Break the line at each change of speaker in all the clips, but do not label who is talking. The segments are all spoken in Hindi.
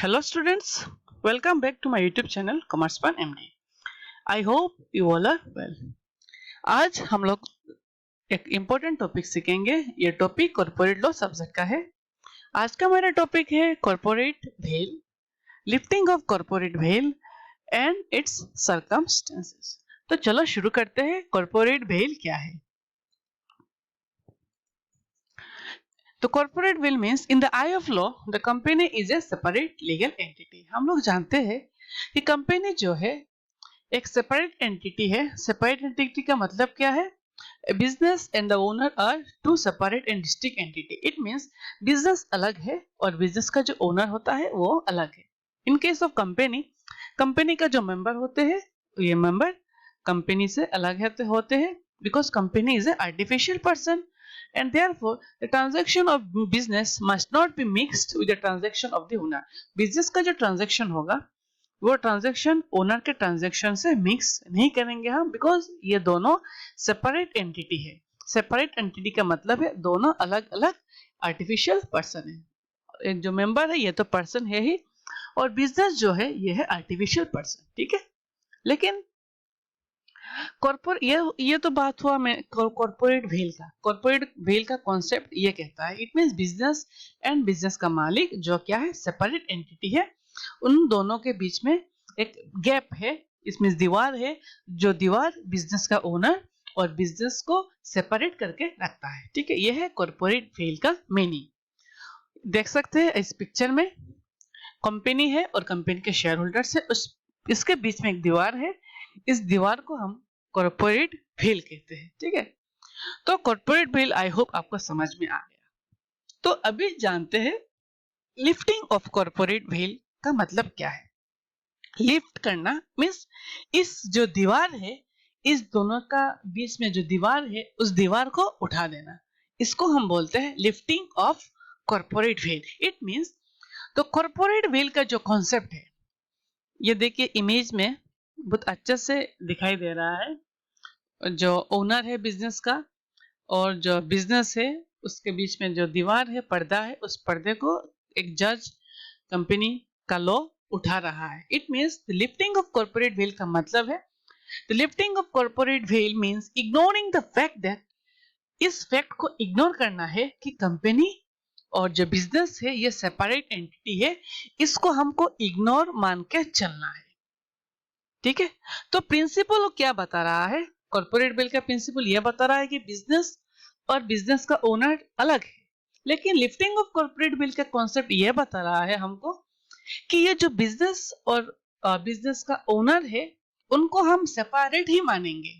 Hello students, welcome back to my YouTube channel Commerce Fun MD. I hope you all are well. आज हम लोग एक इम्पोर्टेंट टॉपिक सीखेंगे। ये टॉपिक कॉर्पोरेट लॉ सब्जेक्ट का है। आज का मेरा टॉपिक है corporate veil, lifting of corporate well and it's circumstances. तो चलो शुरू करते हैं। कॉर्पोरेट वेल क्या है? तो corporate veil means in the eye of law the company is a separate legal entity. हम लोग जानते हैं कि कंपनी जो है एक सेपरेट एंटिटी है। सेपरेट एंटिटी का मतलब क्या है? Business and the owner are two separate and distinct entity. It means business अलग है और बिजनेस का जो ओनर होता है वो अलग है। In case of company, company का जो मेंबर होते हैं ये मेंबर कंपनी से अलग होते हैं because company is A artificial person and therefore the transaction of business must not be mixed with the transaction of the owner. business का जो transaction होगा वो transaction owner के transaction से mix नहीं करेंगे हम because ये दोनों separate entity है। separate entity का मतलब है दोनों अलग अलग artificial person है। एक जो member है ये तो person है ही और business जो है ये है artificial person, ठीक है। लेकिन ये तो बात हुआ मैं कॉर्पोरेट वेल का। कॉर्पोरेट वेल का कॉन्सेप्ट ये कहता है it means business and business का मालिक जो क्या है सेपरेट एंटिटी है, उन दोनों के बीच में एक गैप है। इसमें दीवार है, जो दीवार बिजनेस का ओनर और बिजनेस को सेपरेट करके रखता है, ठीक है। यह है कॉर्पोरेट वेल का मीनिंग। देख सकते हैं इस पिक्चर में कंपनी है और कंपनी के शेयर होल्डर्स है, इसके बीच में एक दीवार है। इस दीवार को हम कॉर्पोरेट वेल कहते हैं, ठीक है। तो कॉर्पोरेट वेल आई होप आपको समझ में आ गया। तो अभी जानते हैं लिफ्टिंग ऑफ कॉर्पोरेट वेल का मतलब क्या है। लिफ्ट करना मींस इस जो दीवार है, इस दोनों का बीच में जो दीवार है उस दीवार को उठा देना, इसको हम बोलते हैं lifting of corporate well. It means तो कॉर्पोरेट वेल का जो कॉन्सेप्ट है ये देखिए इमेज में बहुत अच्छे से दिखाई दे रहा है। जो ओनर है बिजनेस का और जो बिजनेस है उसके बीच में जो दीवार है, पर्दा है, उस पर्दे को एक जज कंपनी का लॉ उठा रहा है। It means the lifting of corporate well का मतलब है the lifting of corporate well means ignoring the fact that, इस फैक्ट को इग्नोर करना है कि कंपनी और जो बिजनेस है ये सेपरेट एंटिटी है, इसको हमको इग्नोर मान के चलना है, ठीक है। तो प्रिंसिपल क्या बता रहा है? कॉर्पोरेट वेल का प्रिंसिपल यह बता रहा है कि बिजनेस और बिजनेस का ओनर अलग है, लेकिन लिफ्टिंग ऑफ कॉर्पोरेट वेल का कॉन्सेप्ट यह बता रहा है हमको कि ये जो बिजनेस और बिजनेस का ओनर है उनको हम सेपरेट ही मानेंगे,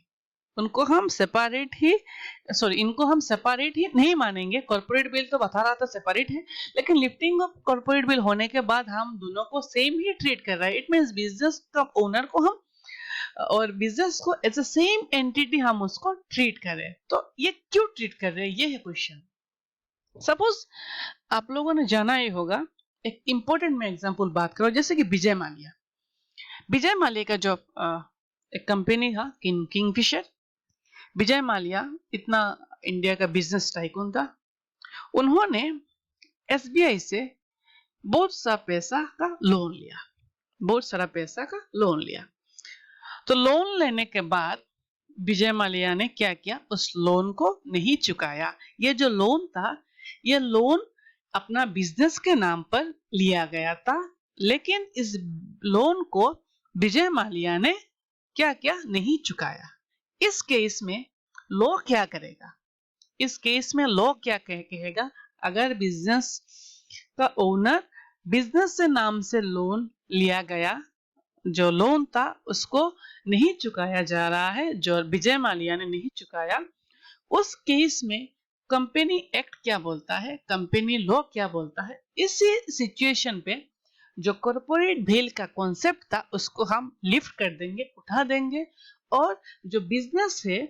इनको हम सेपरेट ही नहीं मानेंगे। कॉर्पोरेट वेल तो बता रहा था सेपरेट है, लेकिन लिफ्टिंग ऑफ कॉर्पोरेट वेल होने के बाद हम दोनों को सेम ही ट्रीट कर रहा है। इट मींस बिजनेस का ओनर को हम और बिजनेस को एज अ सेम एंटिटी हम उसको ट्रीट कर रहे हैं। तो ये क्यों ट्रीट कर रहे हैं, ये है क्वेश्चन। सपोज आप लोगों ने जाना ही होगा, एक इंपॉर्टेंट मैं एग्जांपल बात करूं, जैसे कि विजय माल्या का जो एक कंपनी था किंगफिशर। विजय माल्या इतना इंडिया का बिजनेस टाइकून था। उन्होंने एसबीआई से बहुत सारा पैसा का लोन लिया। तो लोन लेने के बाद विजय माल्या ने क्या किया, उस लोन को नहीं चुकाया। ये जो लोन था ये लोन अपना बिजनेस के नाम पर लिया गया था, लेकिन इस लोन को विजय माल्या ने क्या किया, नहीं चुकाया। इस केस में लॉ क्या करेगा? इस केस में लॉ क्या कहेगा? अगर बिजनेस का ओनर बिजनेस से नाम से लोन लिया गया, जो लोन था उसको नहीं चुकाया जा रहा है, जो विजय माल्या ने नहीं चुकाया, उस केस में कंपनी एक्ट क्या बोलता है, कंपनी लॉ क्या बोलता है? इसी सिचुएशन पे जो कॉर्पोरेट वेल का कॉन्सेप्ट था उसको हम लिफ्ट कर देंगे, उठा देंगे, और जो बिजनेस है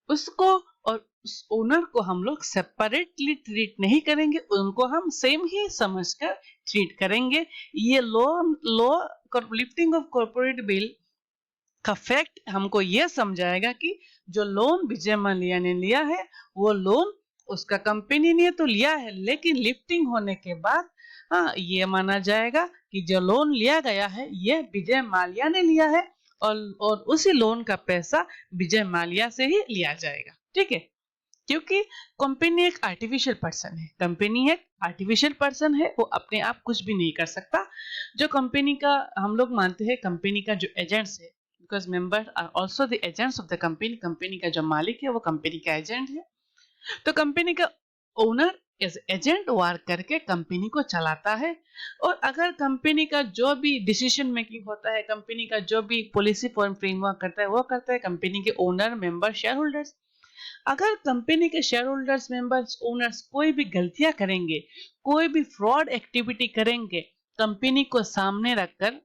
उसको और उस ओनर को हम लोग सेपरेटली ट्रीट नहीं करेंगे, उनको हम सेम ही समझकर ट्रीट करेंगे। ये law lifting of corporate well का फैक्ट हमको यह समझाएगा कि जो लोन विजय माल्या ने लिया है वो लोन उसका कंपनी ने तो लिया है, लेकिन लिफ्टिंग होने के बाद हाँ, ये माना जाएगा कि जो लोन लिया गया है ये विजय माल्या ने लिया है और उसी लोन का पैसा विजय माल्या से ही लिया जाएगा। ठीक है, क्योंकि कंपनी एक आर्टिफिशियल पर्सन है, कंपनी एक आर्टिफिशियल पर्सन है, वो अपने आप कुछ भी नहीं कर सकता। जो कंपनी का हम लोग मानते हैं कंपनी का जो एजेंट्स है, because member are also the agents of the company, company का जो मालिक है वो कंपनी का एजेंट है। तो कंपनी का ओनर एज एजेंट वर्क करके कंपनी को चलाता है, और अगर कंपनी का जो भी डिसीजन मेकिंग होता है, कंपनी का जो भी पॉलिसी फ्रेमवर्क करता है, वो करता है कंपनी के ओनर, मेंबर, शेयर होल्डर्स। अगर कंपनी के शेयर होल्डर्स, मेंबर्स, ओनर्स कोई भी गलतियां करेंगे, कोई भी फ्रॉड एक्टिविटी करेंगे, कंपनी को सामने रखकर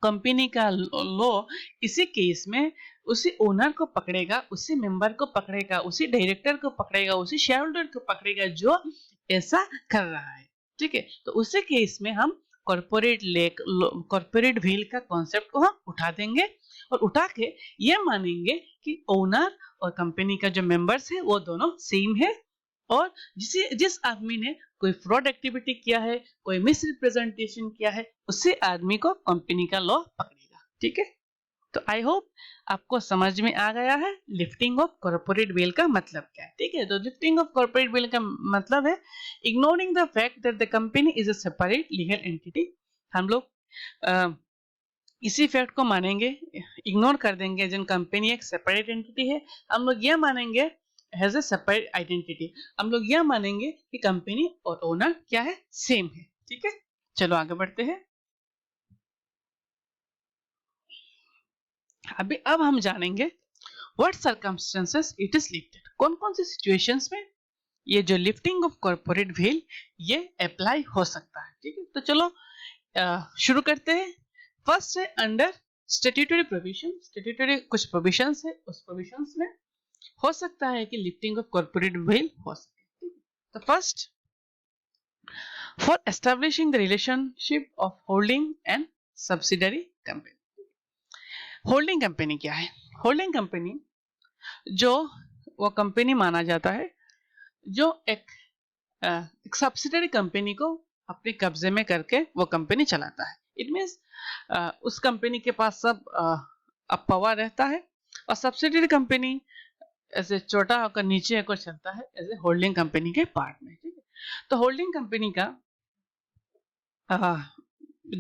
कंपनी का लॉ इसी केस में उसी ओनर को पकड़ेगा, उसी मेंबर को पकड़ेगा, उसी डायरेक्टर को पकड़ेगा, उसी शेयर होल्डर को पकड़ेगा जो ऐसा कर रहा है। ठीक है, तो उसी केस में हम कॉर्पोरेट व्हील का कॉन्सेप्ट को हम उठा देंगे और उठा के ये मानेंगे कि ओनर और कंपनी का जो मेंबर्स है वो दोनों सेम है, और जिस आदमी ने कोई फ्रॉड एक्टिविटी किया है, कोई मिस रिप्रेजेंटेशन किया है, उसी आदमी को कंपनी का लॉ पकड़ेगा। ठीक है, तो आई होप आपको समझ में आ गया है लिफ्टिंग ऑफ कॉर्पोरेट वेल का मतलब क्या है। ठीक है, तो लिफ्टिंग ऑफ कॉर्पोरेट वेल का मतलब है ignoring the fact that the company is a separate legal entity. हम लोग इसी फैक्ट को मानेंगे, इग्नोर कर देंगे जिन कंपनी एक सेपरेट एंटिटी है। हम लोग यह मानेंगे हैज ए सेपरेट आइडेंटिटी, हम लोग यह मानेंगे कि कंपनी और ओनर क्या है, सेम है। ठीक है, चलो आगे बढ़ते हैं। अब हम जानेंगे what circumstances it is lifted, कौन कौन सी सिचुएशंस में ये जो लिफ्टिंग ऑफ कॉर्पोरेट व्हील ये अप्लाई हो सकता है। ठीक है, तो चलो शुरू करते हैं। फर्स्ट है अंडर स्टैट्यूटरी प्रोविजन। स्टैट्यूटरी कुछ प्रोविजंस है, उस प्रोविजंस में हो सकता है कि लिफ्टिंग ऑफ कॉर्पोरेट व्हील हो सके। तो first, for establishing the relationship of holding and subsidiary company. Holding company क्या है? होल्डिंग कंपनी जो वो कंपनी माना जाता है जो एक सब्सिडरी कंपनी को अपने कब्जे में करके वो कंपनी चलाता है। इट मीन्स उस कंपनी के पास सब पावर रहता है, और सब्सिडरी कंपनी ऐसे छोटा होकर नीचे होकर चलता है एज ए होल्डिंग कंपनी के पार्ट में। ठीक है, तो होल्डिंग कंपनी का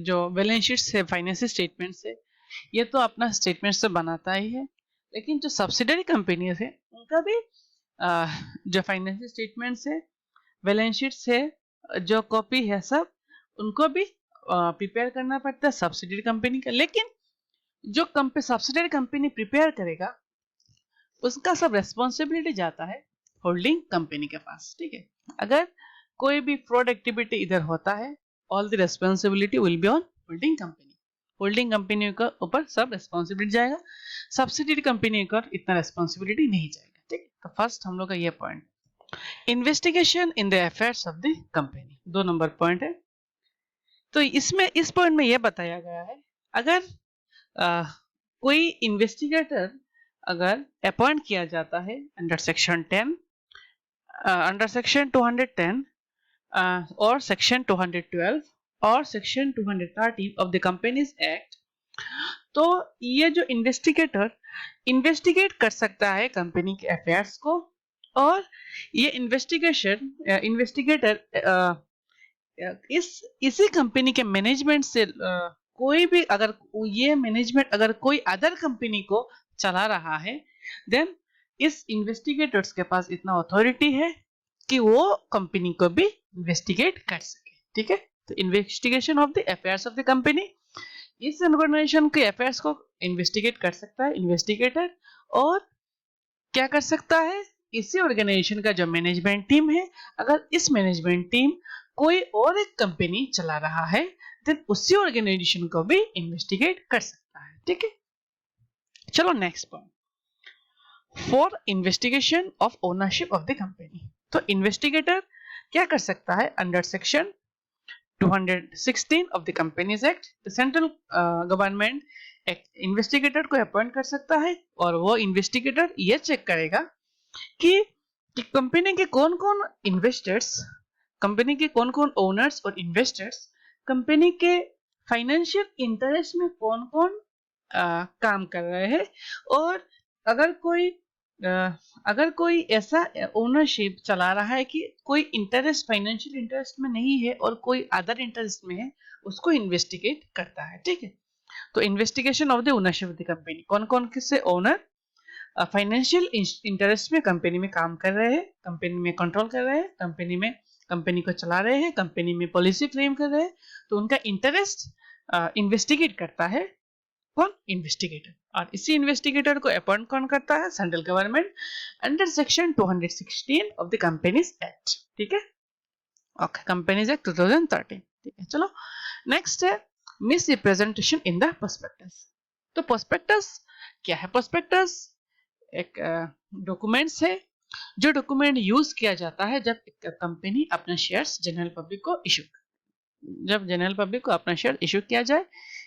जो बैलेंस शीट है, फाइनेंशियल स्टेटमेंट है, ये तो अपना स्टेटमेंट से बनाता ही है, लेकिन जो सब्सिडरी कंपनी है उनका भी जो फाइनेंशियल स्टेटमेंट्स है, बैलेंस शीट्स है, जो कॉपी है, सब उनको भी प्रिपेयर करना पड़ता है सब्सिडरी कंपनी का। लेकिन जो सब्सिडरी कंपनी प्रिपेयर करेगा उसका सब रेस्पॉन्सिबिलिटी जाता है होल्डिंग कंपनी के पास। ठीक है, अगर कोई भी फ्रॉड एक्टिविटी इधर होता है, all the responsibility will be on holding company. Holding company का ऊपर सब रेस्पॉन्सिबिलिटी जाएगा, सब्सिडरी कंपनी का इतना रेस्पॉन्सिबिलिटी नहीं जाएगा। ठीक है, तो फर्स्ट हम लोग का ये point, investigation in the affairs of the company, 2 number point है। तो इसमें इस पॉइंट में यह बताया गया है अगर कोई इन्वेस्टिगेटर अगर अपॉइंट किया जाता है अंडर सेक्शन 10, अंडर सेक्शन 210 और सेक्शन 212 और section 230 of the companies act, तो ये जो इन्वेस्टिगेटर इन्वेस्टिगेट कर सकता है कंपनी के अफेयर्स को, और ये इन्वेस्टिगेटर इसी कंपनी के मैनेजमेंट से कोई भी अगर ये मैनेजमेंट अगर कोई अदर कंपनी को चला रहा है, देन इस इन्वेस्टिगेटर्स के पास इतना अथॉरिटी है कि वो कंपनी को भी इन्वेस्टिगेट कर सके। ठीक है, तो investigation of the affairs of the company, इस ऑर्गेनाइजेशन के अफेयर्स को इन्वेस्टिगेट कर सकता है इन्वेस्टिगेटर, और क्या कर सकता है, इसी ऑर्गेनाइजेशन का जो मैनेजमेंट टीम है, अगर इस मैनेजमेंट टीम कोई और एक कंपनी चला रहा है, देन उसी ऑर्गेनाइजेशन को भी इन्वेस्टिगेट कर सकता है। ठीक है, चलो next point, for investigation of ownership of the company. तो इन्वेस्टिगेटर क्या कर सकता है under section 216 of the companies act, the central government एक इन्वेस्टिगेटर को अपॉइंट कर सकता है, और वो इन्वेस्टिगेटर ये चेक करेगा कि कंपनी के कौन कौन इन्वेस्टर्स कंपनी के कौन कौन ओनर्स और इन्वेस्टर्स कंपनी के फाइनेंशियल इंटरेस्ट में कौन कौन काम कर रहे हैं, और अगर कोई अगर कोई ऐसा ओनरशिप चला रहा है कि कोई इंटरेस्ट फाइनेंशियल इंटरेस्ट में नहीं है और कोई अदर इंटरेस्ट में है, उसको इन्वेस्टिगेट करता है। ठीक है, तो investigation of the ownership of the company, कौन कौन किससे ओनर फाइनेंशियल इंटरेस्ट में कंपनी में काम कर रहे हैं, कंपनी में कंट्रोल कर रहे हैं, कंपनी में कंपनी को चला रहे हैं, कंपनी में पॉलिसी फ्रेम कर रहे हैं, तो उनका इंटरेस्ट इन्वेस्टिगेट करता है कौन, इन्वेस्टिगेटर। और इसी इन्वेस्टिगेटर को अपॉइंट कौन करता है, central government under section 216 of the companies act. ठीक है, ओके, कंपनीज एक्ट 2013। ठीक है, चलो नेक्स्ट है miss representation in the prospectus. तो प्रोस्पेक्टस क्या है? प्रोस्पेक्टस एक डॉक्यूमेंट्स है जो डॉक्यूमेंट यूज किया जाता है जब एक कंपनी अपना शेयर्स जनरल पब्लिक को इशू, जब जनरल पब्लिक को अपना शेयर इशू किया जाए,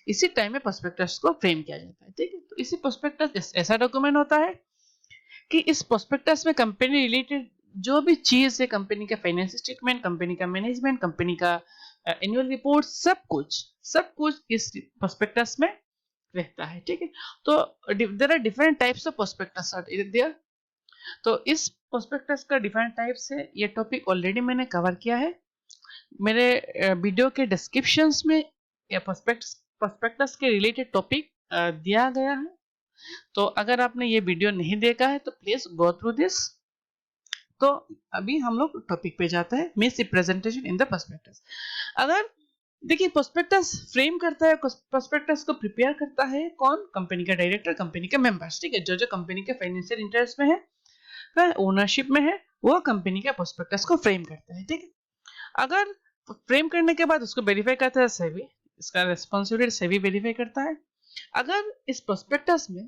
इसी टाइम में प्रोस्पेक्टस को फ्रेम किया जाता है। ठीक है, तो इसी प्रोस्पेक्टस ऐसा डॉक्यूमेंट होता है कि इस प्रोस्पेक्टस में कंपनी रिलेटेड जो भी चीज है, कंपनी का फाइनेंस स्टेटमेंट, कंपनी का मैनेजमेंट, कंपनी का एनुअल रिपोर्ट, सब कुछ इस प्रोस्पेक्टस में रहता है। ठीक है, तो there are different types of prospectus are there. तो इस प्रोस्पेक्टस का डिफरेंट टाइप्स है, ये टॉपिक ऑलरेडी मैंने कवर किया है मेरे वीडियो के डिस्क्रिप्शंस में, या प्रोस्पेक्टस के रिलेटेड टॉपिक दिया गया है। तो अगर आपने ये वीडियो नहीं देखा है तो प्लीज गो थ्रू दिस। तो अभी हम लोग टॉपिक पे जाते हैं, miss representation in the prospectus. अगर देखिए, प्रोस्पेक्टस फ्रेम करता है, प्रोस्पेक्टस को प्रिपेयर करता है कौन, कंपनी का डायरेक्टर, कंपनी के मेंबर्स। ठीक है, जो जो कंपनी के फाइनेंशियल इंटरेस्ट में है, ओनरशिप में है, वो कंपनी के प्रोस्पेक्टस को फ्रेम करता है। ठीक है, अगर फ्रेम करने के बाद उसको वेरीफाई करता है सेबी, इसका रेस्पॉन्सिबिलिटी सेबी वेरीफाई करता है। अगर इस प्रोस्पेक्टस में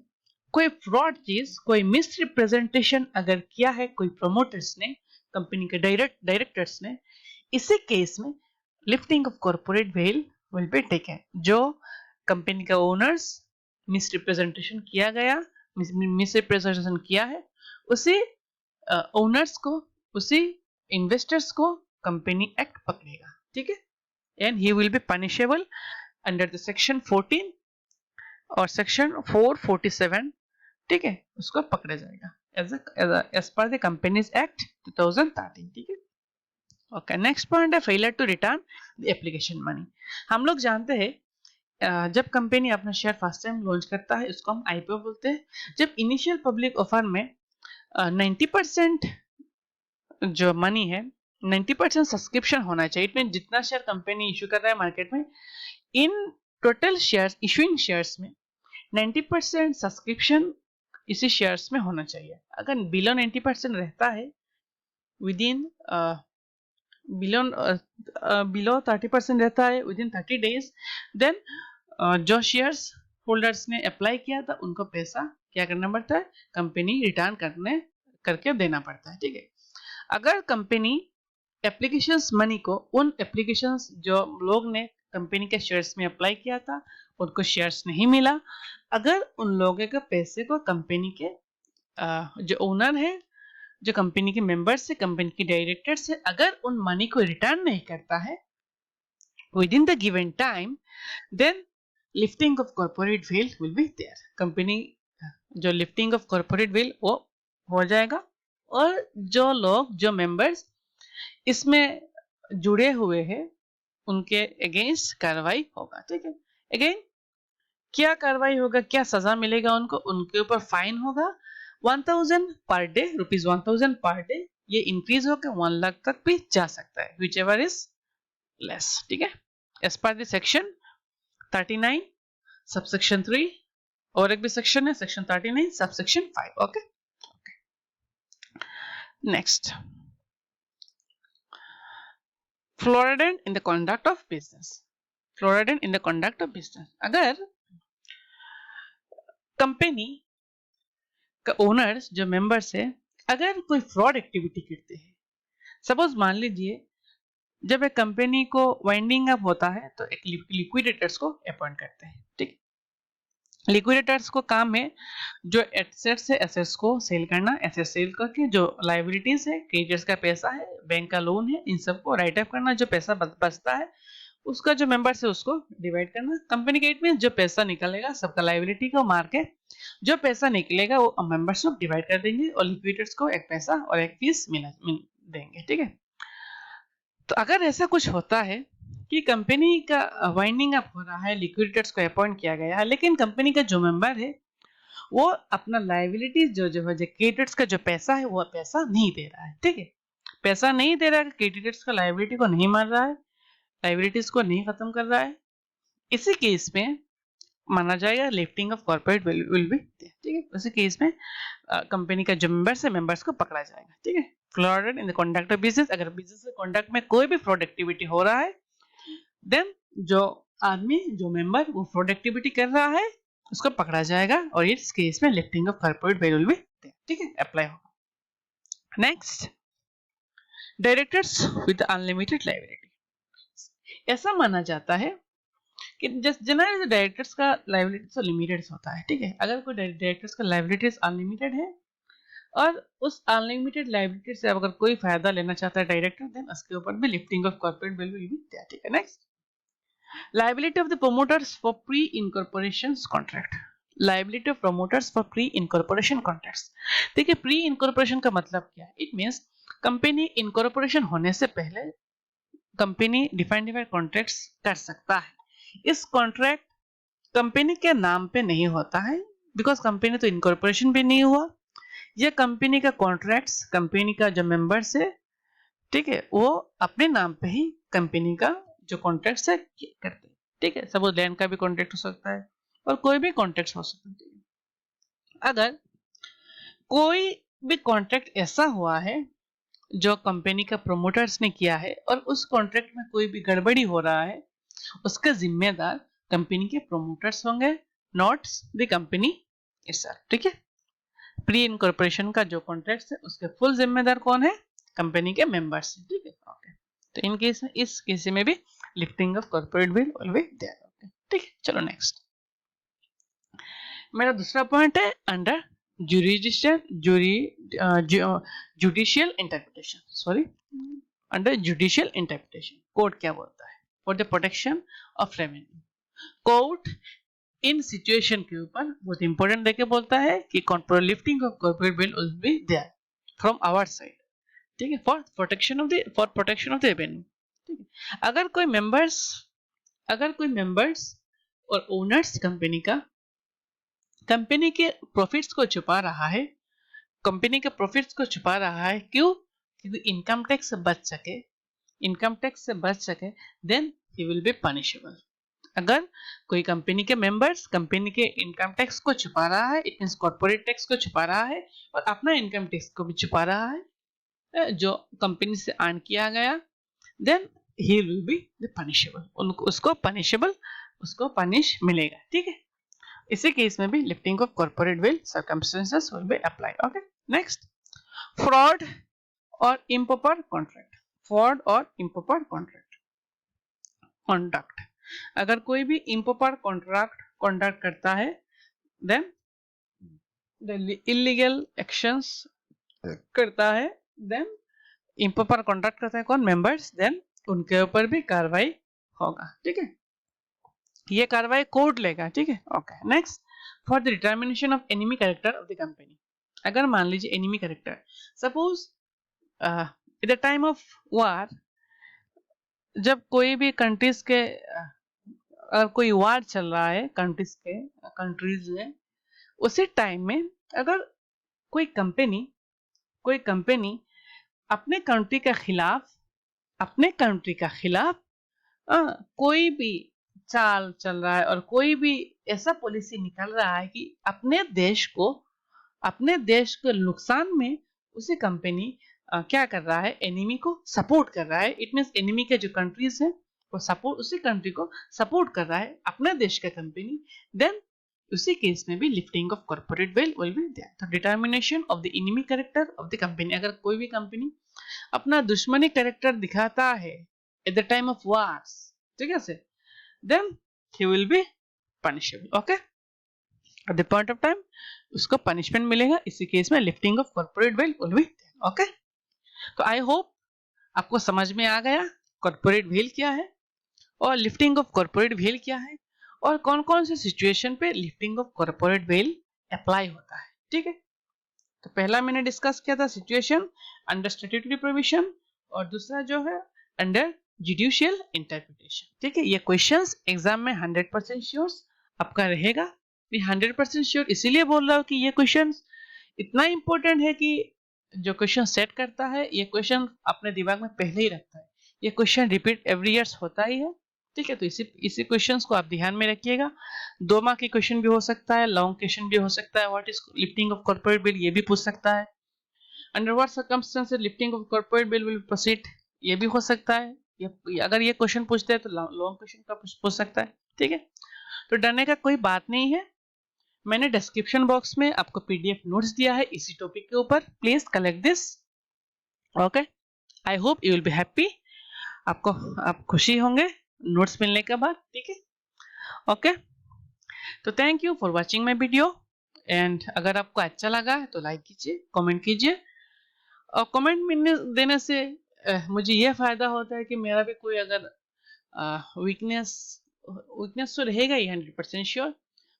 कोई फ्रॉड चीज, कोई मिस रिप्रेजेंटेशन अगर किया है कोई प्रमोटर्स ने, कंपनी के डायरेक्टर्स ने, इसी केस में lifting of corporate veil will be taken. जो कंपनी का ओनर्स मिस रिप्रेजेंटेशन किया गया, मिस रिप्रेजेंटेशन किया है, उसी ओनर्स को, उसी इन्वेस्टर्स को कंपनी एक्ट पकड़ेगा। ठीक है, and he will be punishable under the section 14 और सेक्शन 447। ठीक है, उसको पकड़ा जाएगा as per the companies act 2013। ठीक है, ओके, नेक्स्ट पॉइंट है failure to return the application money. हम लोग जानते हैं जब कंपनी अपना शेयर फर्स्ट टाइम लॉन्च करता है, उसको हम आईपीओ बोलते हैं। जब इनिशियल पब्लिक ऑफर में 90% जो मनी है, 90% सब्सक्रिप्शन होना चाहिए। इट मीन जितना शेयर कंपनी इशू कर रहा है मार्केट में, in total share issuing shares में 90% सब्सक्रिप्शन इसी शेयर्स में होना चाहिए। अगर बिलो 90% रहता है, विद इन बिलो 30% रहता है विद इन 30 डेज, देन जो शेयर्स होल्डर्स ने अप्लाई किया था उनको पैसा क्या करना पड़ता है, कंपनी रिटर्न करके देना पड़ता है। ठीक है, अगर कंपनी एप्लीकेशंस मनी को, उन एप्लीकेशंस जो लोग ने कंपनी के शेयर्स में अप्लाई किया था उनको शेयर्स नहीं मिला, अगर उन लोगों के पैसे को कंपनी के जो ओनर है, जो कंपनी के मेंबर्स है, कंपनी के डायरेक्टर्स है, अगर उन मनी को रिटर्न नहीं करता है within the given time, then lifting of corporate veil will be there. Company जो लिफ्टिंग ऑफ कॉर्पोरेट वेल वो हो जाएगा, और जो लोग, जो मेंबर्स इसमें जुड़े हुए हैं, उनके अगेंस्ट कार्रवाई होगा। ठीक है, अगेन क्या कार्रवाई होगा, क्या सजा मिलेगा उनको, उनके ऊपर फाइन होगा 1000 per day, rupees 1000 per day. ये इंक्रीज होकर 1 लाख तक भी जा सकता है, विच एवर इज लेस। ठीक है, as per the section 39 subsection 3, और एक भी सेक्शन है section 39 subsection 5। Okay, next, fraudulent in the conduct of business. Fraudulent in the conduct of business, अगर कंपनी का ओनर्स, जो मेंबर्स है, अगर कोई फ्रॉड एक्टिविटी करते हैं, सपोज मान लीजिए जब एक कंपनी को वाइंडिंग अप होता है तो एक लिक्विडेटर्स को अपॉइंट करते हैं। ठीक, लिक्विडेटर्स को काम है जो एसेट्स है एसेट्स को सेल करना, एसेट सेल करके जो लाइबिलिटीज है, क्रेडिटर्स का पैसा है, बैंक का लोन है, इन सबको राइट ऑफ करना, जो पैसा बचता है उसका जो मेंबर्स है उसको डिवाइड करना। कंपनी के इट में जो पैसा निकलेगा सबका लाइबिलिटी को मार के जो पैसा निकलेगा वो मेंबर्स को डिवाइड कर देंगे और लिक्विडेटर्स को एक पैसा और एक फीस देंगे। ठीक है, तो अगर ऐसा कुछ होता है कि कंपनी का वाइंडिंग अप हो रहा है, लिक्विडेटर्स को अपॉइंट किया गया है, लेकिन कंपनी का जो मेंबर है वो अपना लाइबिलिटीज जो है क्रेडिटर्स का जो पैसा है वो पैसा नहीं दे रहा है। ठीक है, पैसा नहीं दे रहा है, क्रेडिटर्स का लाइबिलिटी को नहीं मार रहा है, लाइबिलिटीज को नहीं खत्म कर रहा है, इसी केस में माना जाएगा lifting of corporate will B. ठीक है, उसी केस में कंपनी का जो मेंबर्स है मेंबर्स को पकड़ा जाएगा। ठीक है, flawed in the conduct of business, अगर बिजनेस के कंडक्ट में कोई भी फ्रॉड एक्टिविटी हो रहा है देन जो आदमी जो मेंबर वो फ्रॉड एक्टिविटी कर रहा है उसको पकड़ा जाएगा और इस केस में lifting of corporate will B. ठीक है, अप्लाई होगा। Next, directors with unlimited liability. ऐसा माना जाता है कि जस्ट जनरली डायरेक्टर्स का लायबिलिटी तो लिमिटेड होता है। ठीक है, अगर कोई डायरेक्टर्स का लायबिलिटीज अनलिमिटेड है और उस अनलिमिटेड लायबिलिटी से अगर कोई फायदा लेना चाहता है डायरेक्टर देन उसके ऊपर भी lifting of corporate will B दिया। ठीक है, next, liability of the promoters for pre-incorporation contract, liability of promoters for pre-incorporation contracts। देखिए प्री इनकॉर्पोरेशन का मतलब क्या है, इट मींस कंपनी इनकॉर्पोरेशन होने से पहले कंपनी डिफाइंड कॉन्ट्रैक्ट्स कर सकता है। इस कॉन्ट्रैक्ट कंपनी के नाम पे नहीं होता है बिकॉज कंपनी तो इनकॉर्पोरेशन भी नहीं हुआ, ये कंपनी का कॉन्ट्रैक्ट्स कंपनी का जो मेंबर्स है, ठीक है, वो अपने नाम पे ही कंपनी का जो कॉन्ट्रैक्ट है करते हैं। ठीक है, सपोज लैंड का भी कॉन्ट्रैक्ट हो सकता है और कोई भी कॉन्ट्रैक्ट हो सकता है। अगर कोई भी कॉन्ट्रैक्ट ऐसा हुआ है जो कंपनी का प्रोमोटर्स ने किया है और उस कॉन्ट्रैक्ट में कोई भी गड़बड़ी हो रहा है उसका जिम्मेदार कंपनी के प्रोमोटर्स होंगे, नॉट द कंपनी इटसेल्फ। ठीक है, प्री इनकॉर्पोरेशन का जो कॉन्ट्रैक्ट है उसके फुल जिम्मेदार कौन है, कंपनी के मेंबर्स। ठीक है, ओके, तो इन केस में इस केस में भी lifting of corporate veil always there. Okay, ठीक है, चलो नेक्स्ट। मेरा दूसरा पॉइंट है under judicial interpretation, sorry, under judicial interpretation court क्या बोलता है, for the protection of revenue. Court in situation के ऊपर बहुत इंपॉर्टेंट देके बोलता है कि lifting of corporate veil will be there from our side. ठीक है, for protection of the revenue. ठीक है, अगर कोई मेंबर्स और ओनर्स कंपनी के प्रॉफिट्स को छुपा रहा है, कंपनी के प्रॉफिट्स को छुपा रहा है, क्यों, क्योंकि इनकम टैक्स से बच सके then he will be punishable. अगर कोई कंपनी के मेंबर्स कंपनी के इनकम टैक्स को छुपा रहा है, इट मींस कॉर्पोरेट टैक्स को छुपा रहा है और अपना इनकम टैक्स को भी छुपा रहा है जो कंपनी से अर्न किया गया, then he will be punishable, उसको पनिश मिलेगा। ठीक है, इसी केस में भी lifting of corporate veil circumstances will be applied. Okay, next, fraud और इम्प्रॉपर कॉन्ट्रैक्ट। अगर कोई भी इम्प्रॉपर कॉन्ट्रैक्ट करता है देन इलीगल एक्शंस करता है, देन इम्प्रॉपर कॉन्ट्रैक्ट करता है कौन, मेंबर्स, देन उनके ऊपर भी कार्रवाई होगा। ठीक है, ये कार्रवाई कोर्ट लेगा। ठीक है, okay, next, for the determination of enemy character of the company. अगर मान लीजिए enemy character, suppose eight the time of war, जब कोई भी कंट्रीज के अगर कोई वार चल रहा है कंट्रीज में, उसी टाइम में अगर कोई कंपनी अपने कंट्री का खिलाफ कोई भी चाल चल रहा है और कोई भी ऐसा पॉलिसी निकल रहा है कि अपने देश को नुकसान में उसी कंपनी क्या कर रहा है, एनिमी को सपोर्ट कर रहा है। इट मींस एनिमी के जो कंट्रीज है वो सपोर्ट उसी कंट्री को सपोर्ट कर रहा है अपने देश का कंपनी, देन उसी केस में भी lifting of corporate will be there. तो determination of the enemy character of the company, अगर कोई भी कंपनी अपना दुश्मनी कैरेक्टर दिखाता है at the time of wars, ठीक है से, then he will be punishable। okay, at the point of time उसको पनिशमेंट मिलेगा, इसी केस में lifting of corporate wealth will be. Okay, तो आई होप आपको समझ में आ गया कॉर्पोरेट वेल्थ क्या है और लिफ्टिंग ऑफ कॉर्पोरेट वेल्थ क्या है और कौन कौन से सिचुएशन पे lifting of corporate wealth apply होता है। ठीक है, तो पहला मैंने डिस्कस किया था सिचुएशन अंडर स्टैट्यूटरी प्रोविजन और दूसरा जो है अंडर जुडिशियल इंटरप्रिटेशन। ठीक है, ये क्वेश्चंस एग्जाम में 100% श्योर आपका रहेगा। मैं 100% श्योर इसीलिए बोल रहा हूँ कि ये क्वेश्चंस इतना इंपॉर्टेंट है कि जो क्वेश्चन सेट करता है ये क्वेश्चन अपने दिमाग में पहले ही रखता है। ये क्वेश्चन रिपीट एवरी ईयर्स होता ही है। ठीक है, तो इसी क्वेश्चंस को आप ध्यान में रखिएगा। 2 मार्क के क्वेश्चन भी हो सकता है, लॉन्ग क्वेश्चन भी हो सकता है। What is lifting of corporate bill, ये भी पूछ सकता है। Under what circumstances lifting of corporate bill will proceed, ये भी हो सकता है। अगर ये क्वेश्चन पूछते हैं तो लॉन्ग क्वेश्चन का पूछ सकता है। ठीक है, तो डरने का कोई बात नहीं है। मैंने डिस्क्रिप्शन बॉक्स में आपको पीडीएफ नोट्स दिया है इसी टॉपिक के ऊपर, please collect this. Okay, I hope you will be happy. आप खुशी होंगे नोट्स मिलने के बाद। ठीक है, ओके, तो thank you for watching my video and अगर आपको अच्छा लगा है तो लाइक कीजिए, कमेंट कीजिए। और कमेंट देने से मुझे ये फायदा होता है कि मेरा भी कोई अगर वीकनेस तो रहेगा ही 100% श्योर,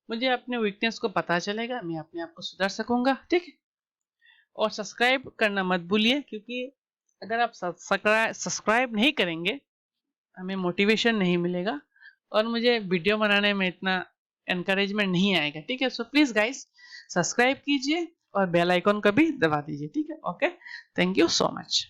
मुझे अपने वीकनेस को पता चलेगा, मैं अपने आप को सुधार सकूंगा। ठीक है, और सब्सक्राइब करना मत भूलिए, क्योंकि अगर आप सब्सक्राइब नहीं करेंगे हमें मोटिवेशन नहीं मिलेगा और मुझे वीडियो बनाने में इतना एनकरेजमेंट नहीं आएगा। ठीक है, सो प्लीज गाइस सब्सक्राइब कीजिए और बेल आइकॉन का भी दबा दीजिए। ठीक है, okay, thank you so much.